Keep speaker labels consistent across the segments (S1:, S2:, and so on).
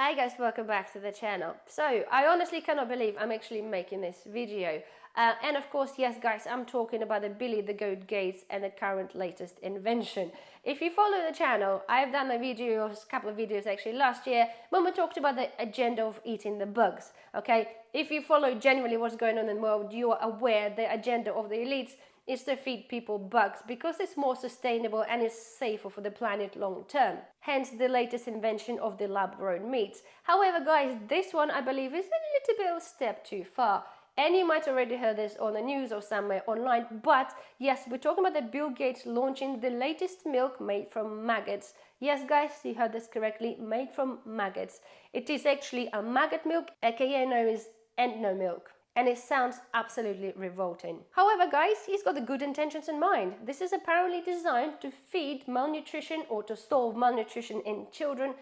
S1: Hi guys, welcome back to the channel. So, I honestly cannot believe I'm actually making this video. And of course, yes guys, I'm talking about the Billy the Goat Gates and the current latest invention. If you follow the channel, I've done a couple of videos actually last year when we talked about the agenda of eating the bugs, okay? If you follow genuinely what's going on in the world, you are aware the agenda of the elites is to feed people bugs because it's more sustainable and it's safer for the planet long term. Hence the latest invention of the lab-grown meats. However guys, this one I believe is a little bit of a step too far. And you might already heard this on the news or somewhere online, but yes, we're talking about the Bill Gates launching the latest milk made from maggots. Yes guys, you heard this correctly, made from maggots. It is actually a maggot milk, aka known as endo milk. And it sounds absolutely revolting. However guys, he's got the good intentions in mind. This is apparently designed to feed malnutrition or to solve malnutrition in children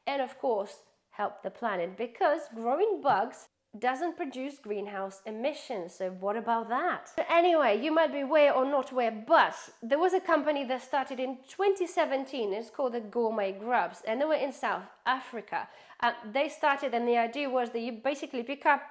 S1: and of course help the planet because growing bugs doesn't produce greenhouse emissions. So what about that? So anyway, you might be aware or not aware, but there was a company that started in 2017. It's called the Gourmet Grubs and they were in South Africa. They started and the idea was that you basically pick up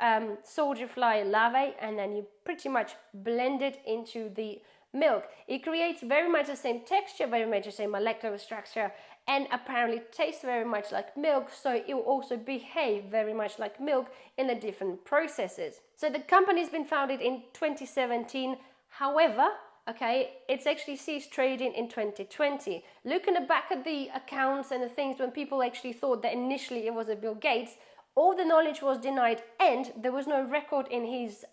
S1: soldier fly larvae and then you pretty much blend it into the milk. It creates very much the same texture, very much the same molecular structure, and apparently tastes very much like milk, so it will also behave very much like milk in the different processes. So the company's been founded in 2017. However, okay, it's actually ceased trading in 2020. Looking back at the accounts and the things when people actually thought that initially it was a Bill Gates, all the knowledge was denied and there was no record in his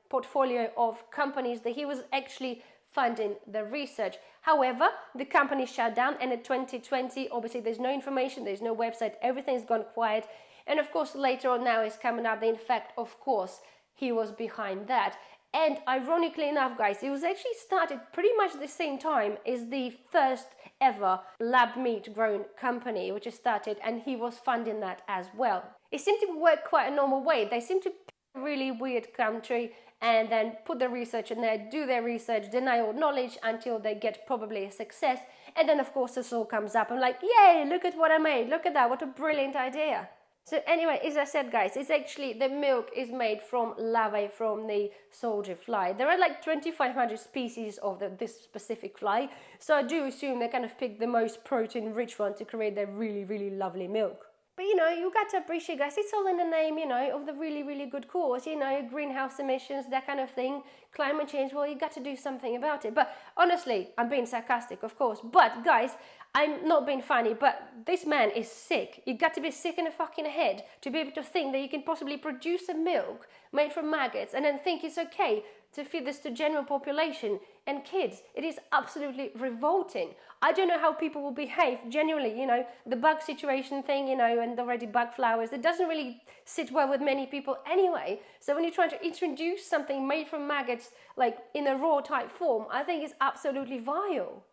S1: portfolio of companies that he was actually funding the research. However, the company shut down and in 2020, obviously there's no information, there's no website, everything's gone quiet. And of course, later on now is coming up that in fact, of course, he was behind that. And ironically enough, guys, it was actually started pretty much the same time as the first ever lab meat grown company, which is started, and he was funding that as well. It seemed to work quite a normal way. They seem to pick a really weird country and then put the research in there, do their research, deny all knowledge until they get probably a success. And then of course this all comes up. I'm like, yay, look at what I made. Look at that. What a brilliant idea. So anyway, as I said, guys, it's actually the milk is made from larvae from the soldier fly. There are like 2,500 species of this specific fly. So I do assume they kind of pick the most protein rich one to create their really, really lovely milk. But you know, you got to appreciate, guys, it's all in the name, you know, of the really, really good cause, you know, greenhouse emissions, that kind of thing, climate change, well, you got to do something about it. But honestly, I'm being sarcastic, of course, but guys, I'm not being funny, but this man is sick. You got to be sick in the fucking head to be able to think that you can possibly produce a milk made from maggots and then think it's okay to feed this to general population and kids. It is absolutely revolting. I don't know how people will behave genuinely, you know, the bug situation thing, you know, and already bug flowers, it doesn't really sit well with many people anyway. So when you're trying to introduce something made from maggots, like in a raw type form, I think it's absolutely vile.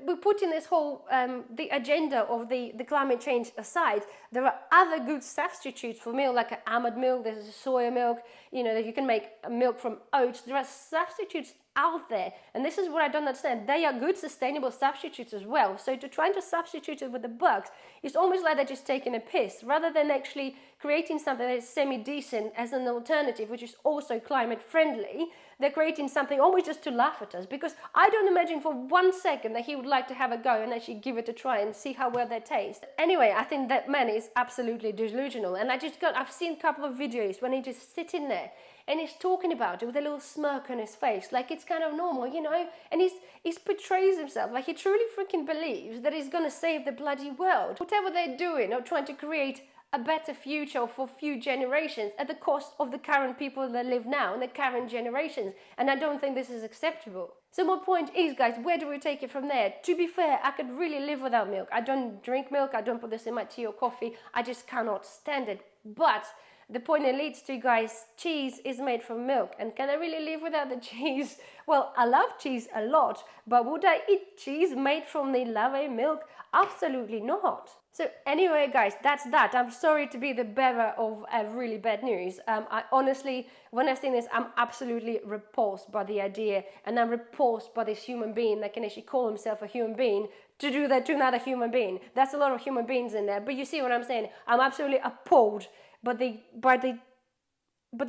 S1: We're putting this whole, the agenda of the climate change aside. There are other good substitutes for milk, like almond milk, there's soya milk, you know, that you can make milk from oats. There are substitutes out there, and this is what I don't understand. They are good, sustainable substitutes as well. So to try to substitute it with the bugs, it's almost like they're just taking a piss, rather than actually creating something that is semi-decent as an alternative, which is also climate friendly. They're creating something always just to laugh at us, because I don't imagine for 1 second that he would like to have a go and actually give it a try and see how well they taste. Anyway, I think that man is absolutely delusional, and I've seen a couple of videos when he just sitting there and he's talking about it with a little smirk on his face, like it's kind of normal, you know, and he's portrays himself like he truly freaking believes that he's gonna save the bloody world. Whatever they're doing or trying to create a better future for few generations at the cost of the current people that live now and the current generations, and I don't think this is acceptable. So my point is, guys, where do we take it from there? To be fair, I could really live without milk. I don't drink milk, I don't put this in my tea or coffee, I just cannot stand it. But the point it leads to, guys, cheese is made from milk. And can I really live without the cheese? Well, I love cheese a lot, but would I eat cheese made from the lave milk? Absolutely not. So anyway, guys, that's that. I'm sorry to be the bearer of really bad news. I honestly, when I see this, I'm absolutely repulsed by the idea, and I'm repulsed by this human being that can actually call himself a human being to do that to another human being. That's a lot of human beings in there, but you see what I'm saying? I'm absolutely appalled by the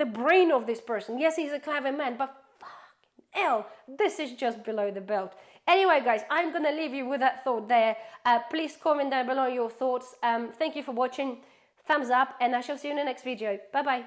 S1: brain of this person. Yes, he's a clever man, but fucking hell, this is just below the belt. Anyway, guys, I'm gonna leave you with that thought there. Please comment down below your thoughts. Thank you for watching. Thumbs up, and I shall see you in the next video. Bye bye.